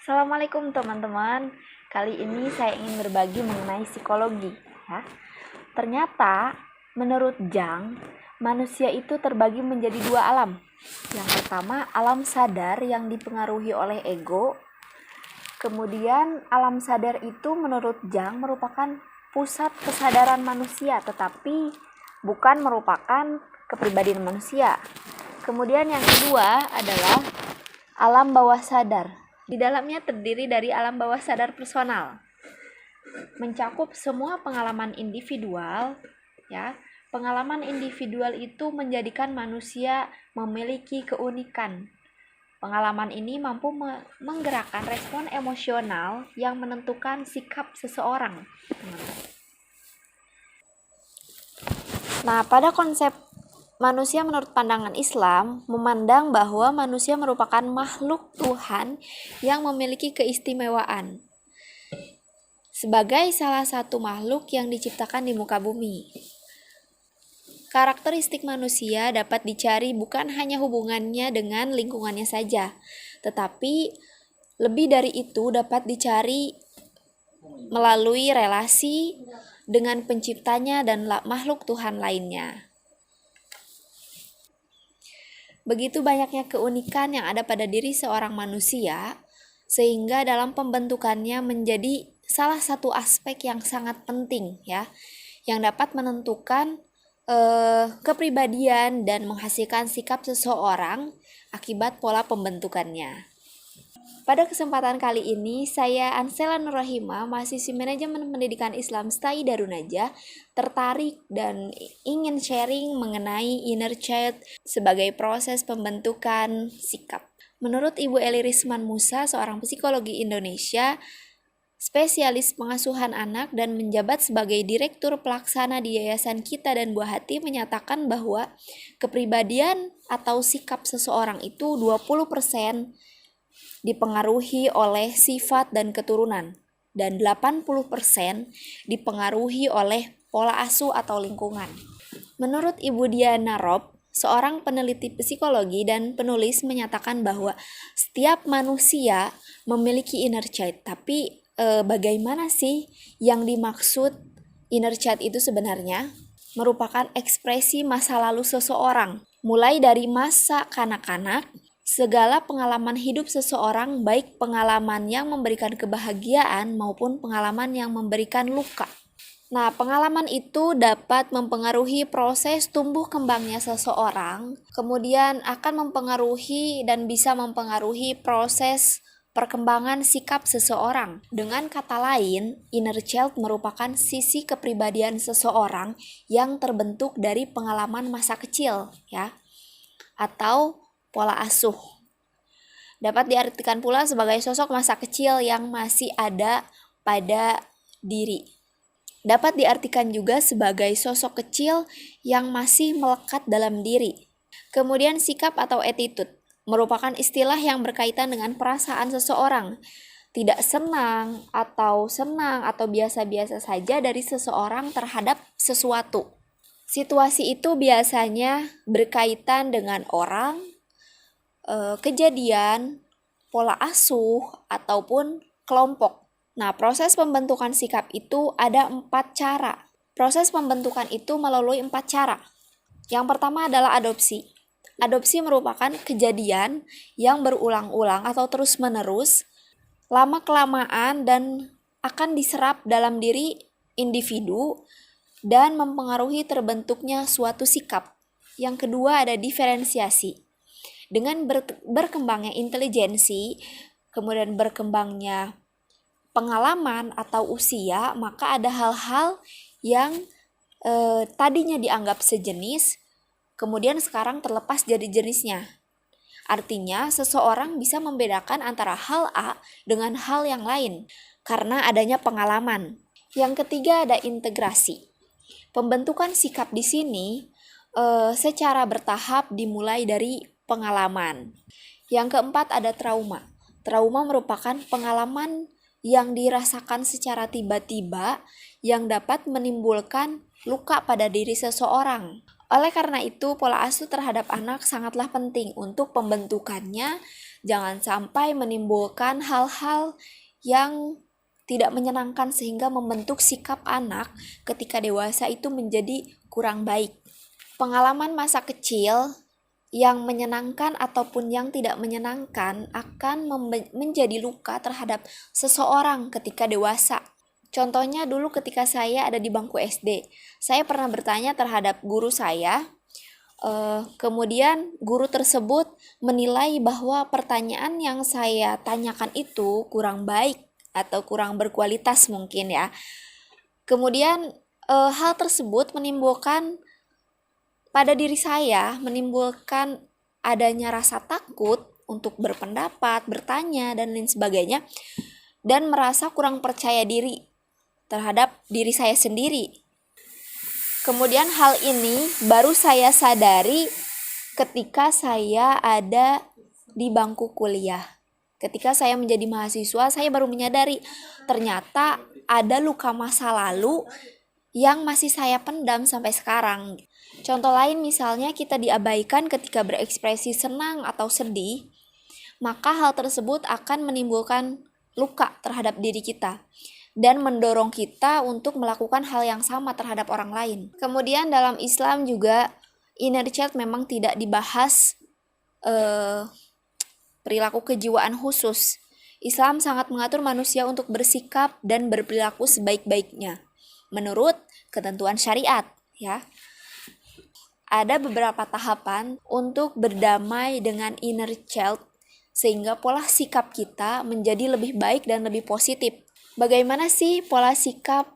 Assalamualaikum teman-teman. Kali ini saya ingin berbagi mengenai psikologi. Ya. Ternyata menurut Jung, manusia itu terbagi menjadi dua alam. Yang pertama alam sadar yang dipengaruhi oleh ego. Kemudian alam sadar itu menurut Jung merupakan pusat kesadaran manusia, tetapi bukan merupakan kepribadian manusia. Kemudian yang kedua adalah alam bawah sadar. Di dalamnya terdiri dari alam bawah sadar personal, mencakup semua pengalaman individual. Ya, pengalaman individual itu menjadikan manusia memiliki keunikan. Pengalaman ini mampu menggerakkan respon emosional yang menentukan sikap seseorang. Nah, pada konsep manusia menurut pandangan Islam memandang bahwa manusia merupakan makhluk Tuhan yang memiliki keistimewaan sebagai salah satu makhluk yang diciptakan di muka bumi. Karakteristik manusia dapat dicari bukan hanya hubungannya dengan lingkungannya saja, tetapi lebih dari itu dapat dicari melalui relasi dengan penciptanya dan makhluk Tuhan lainnya. Begitu banyaknya keunikan yang ada pada diri seorang manusia, sehingga dalam pembentukannya menjadi salah satu aspek yang sangat penting, ya, yang dapat menentukan kepribadian dan menghasilkan sikap seseorang akibat pola pembentukannya. Pada kesempatan kali ini, saya Ansela Nurrahima, mahasiswi Manajemen Pendidikan Islam STAI Darunajah, tertarik dan ingin sharing mengenai inner child sebagai proses pembentukan sikap. Menurut Ibu Eli Risman Musa, seorang psikologi Indonesia, spesialis pengasuhan anak dan menjabat sebagai Direktur Pelaksana di Yayasan Kita dan Buah Hati, menyatakan bahwa kepribadian atau sikap seseorang itu 20% dipengaruhi oleh sifat dan keturunan, dan 80% dipengaruhi oleh pola asuh atau lingkungan. Menurut Ibu Diana Rob, seorang peneliti psikologi dan penulis, menyatakan bahwa setiap manusia memiliki inner child. Tapi bagaimana sih yang dimaksud inner child itu sebenarnya? Merupakan ekspresi masa lalu seseorang, mulai dari masa kanak-kanak. Segala pengalaman hidup seseorang, baik pengalaman yang memberikan kebahagiaan maupun pengalaman yang memberikan luka. Nah, pengalaman itu dapat mempengaruhi proses tumbuh kembangnya seseorang, kemudian akan mempengaruhi dan bisa mempengaruhi proses perkembangan sikap seseorang. Dengan kata lain, inner child merupakan sisi kepribadian seseorang yang terbentuk dari pengalaman masa kecil, ya, atau pola asuh. Dapat diartikan pula sebagai sosok masa kecil yang masih ada pada diri. Dapat diartikan juga sebagai sosok kecil yang masih melekat dalam diri. Kemudian sikap atau attitude merupakan istilah yang berkaitan dengan perasaan seseorang. Tidak senang atau biasa-biasa saja dari seseorang terhadap sesuatu. Situasi itu biasanya berkaitan dengan orang, kejadian, pola asuh, ataupun kelompok. Nah, proses pembentukan sikap itu ada 4 cara. Proses pembentukan itu melalui 4 cara. Yang pertama adalah adopsi. Adopsi merupakan kejadian yang berulang-ulang atau terus-menerus, lama-kelamaan, dan akan diserap dalam diri individu dan mempengaruhi terbentuknya suatu sikap. Yang kedua ada diferensiasi. Dengan berkembangnya intelijensi, kemudian berkembangnya pengalaman atau usia, maka ada hal-hal yang tadinya dianggap sejenis, kemudian sekarang terlepas dari jenisnya. Artinya, seseorang bisa membedakan antara hal A dengan hal yang lain karena adanya pengalaman. Yang ketiga ada integrasi. Pembentukan sikap di sini secara bertahap dimulai dari pengalaman. Yang keempat ada trauma. Trauma merupakan pengalaman yang dirasakan secara tiba-tiba yang dapat menimbulkan luka pada diri seseorang. Oleh karena itu, pola asuh terhadap anak sangatlah penting untuk pembentukannya Jangan sampai menimbulkan hal-hal yang tidak menyenangkan sehingga membentuk sikap anak ketika dewasa itu menjadi kurang baik. Pengalaman masa kecil yang menyenangkan ataupun yang tidak menyenangkan akan menjadi luka terhadap seseorang ketika dewasa. Contohnya dulu ketika saya ada di bangku SD, saya pernah bertanya terhadap guru saya, kemudian guru tersebut menilai bahwa pertanyaan yang saya tanyakan itu kurang baik atau kurang berkualitas mungkin ya. Kemudian hal tersebut menimbulkan pada diri saya, menimbulkan adanya rasa takut untuk berpendapat, bertanya, dan lain sebagainya, dan merasa kurang percaya diri terhadap diri saya sendiri. Kemudian hal ini baru saya sadari ketika saya ada di bangku kuliah. Ketika saya menjadi mahasiswa, saya baru menyadari ternyata ada luka masa lalu yang masih saya pendam sampai sekarang. Contoh lain misalnya kita diabaikan ketika berekspresi senang atau sedih, maka hal tersebut akan menimbulkan luka terhadap diri kita dan mendorong kita untuk melakukan hal yang sama terhadap orang lain. Kemudian dalam Islam juga inner child memang tidak dibahas perilaku kejiwaan khusus. Islam sangat mengatur manusia untuk bersikap dan berperilaku sebaik-baiknya menurut ketentuan syariat, ya. Ada beberapa tahapan untuk berdamai dengan inner child sehingga pola sikap kita menjadi lebih baik dan lebih positif. Bagaimana sih pola sikap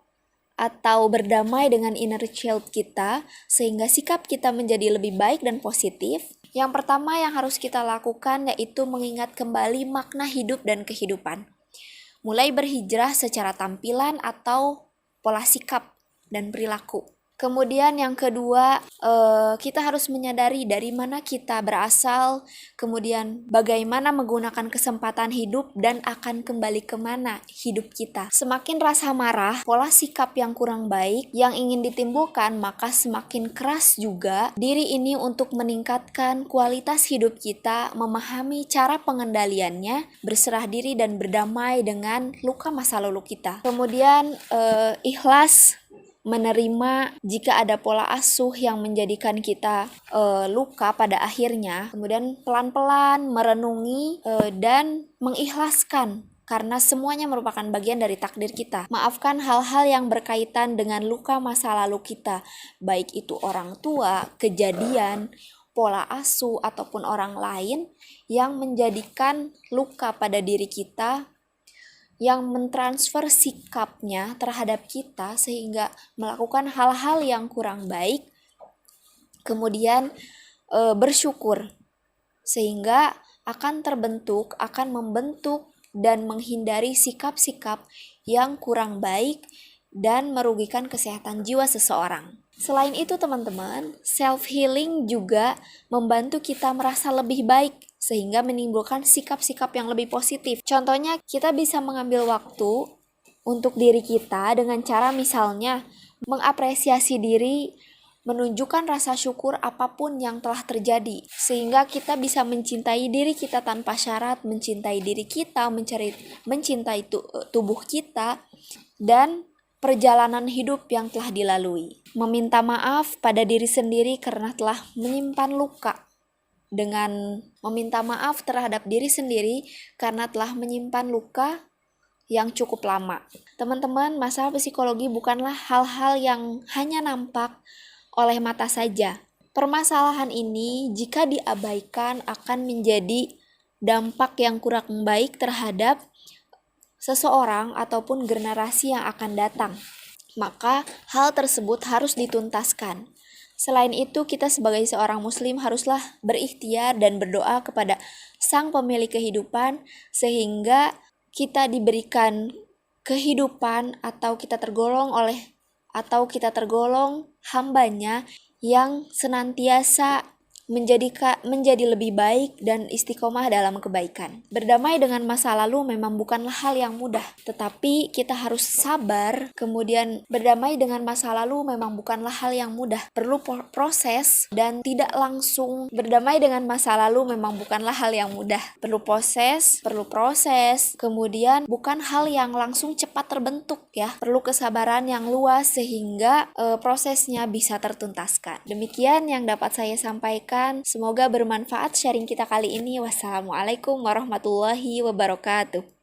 atau berdamai dengan inner child kita sehingga sikap kita menjadi lebih baik dan positif? Yang pertama yang harus kita lakukan yaitu mengingat kembali makna hidup dan kehidupan. Mulai berhijrah secara tampilan atau pola sikap dan perilaku. Kemudian yang kedua, kita harus menyadari dari mana kita berasal, kemudian bagaimana menggunakan kesempatan hidup dan akan kembali kemana hidup kita. Semakin rasa marah, pola sikap yang kurang baik yang ingin ditimbulkan, maka semakin keras juga diri ini untuk meningkatkan kualitas hidup kita, memahami cara pengendaliannya, berserah diri dan berdamai dengan luka masa lalu kita. Kemudian ikhlas menerima jika ada pola asuh yang menjadikan kita luka pada akhirnya, kemudian pelan-pelan merenungi dan mengikhlaskan karena semuanya merupakan bagian dari takdir kita. Maafkan hal-hal yang berkaitan dengan luka masa lalu kita, baik itu orang tua, kejadian, pola asuh, ataupun orang lain yang menjadikan luka pada diri kita, yang mentransfer sikapnya terhadap kita sehingga melakukan hal-hal yang kurang baik, kemudian bersyukur sehingga akan membentuk dan menghindari sikap-sikap yang kurang baik dan merugikan kesehatan jiwa seseorang. Selain itu teman-teman, self-healing juga membantu kita merasa lebih baik sehingga menimbulkan sikap-sikap yang lebih positif. Contohnya, kita bisa mengambil waktu untuk diri kita dengan cara misalnya mengapresiasi diri, menunjukkan rasa syukur apapun yang telah terjadi, sehingga kita bisa mencintai diri kita tanpa syarat, mencintai diri kita, mencintai tubuh kita, dan perjalanan hidup yang telah dilalui. Meminta maaf pada diri sendiri karena telah menyimpan luka. Dengan meminta maaf terhadap diri sendiri karena telah menyimpan luka yang cukup lama. Teman-teman, masalah psikologi bukanlah hal-hal yang hanya nampak oleh mata saja. Permasalahan ini jika diabaikan akan menjadi dampak yang kurang baik terhadap seseorang ataupun generasi yang akan datang. Maka hal tersebut harus dituntaskan. Selain itu, kita sebagai seorang muslim haruslah berikhtiar dan berdoa kepada Sang Pemilik kehidupan sehingga kita diberikan kehidupan atau kita tergolong hambanya yang senantiasa menjadi lebih baik dan istiqomah dalam kebaikan. Berdamai dengan masa lalu memang bukanlah hal yang mudah, tetapi kita harus sabar. Kemudian berdamai dengan masa lalu memang bukanlah hal yang mudah, perlu proses dan tidak langsung. Berdamai dengan masa lalu memang bukanlah hal yang mudah, perlu proses, kemudian bukan hal yang langsung cepat terbentuk ya, perlu kesabaran yang luas sehingga prosesnya bisa tertuntaskan. Demikian yang dapat saya sampaikan. Semoga bermanfaat sharing kita kali ini. Wassalamualaikum warahmatullahi wabarakatuh.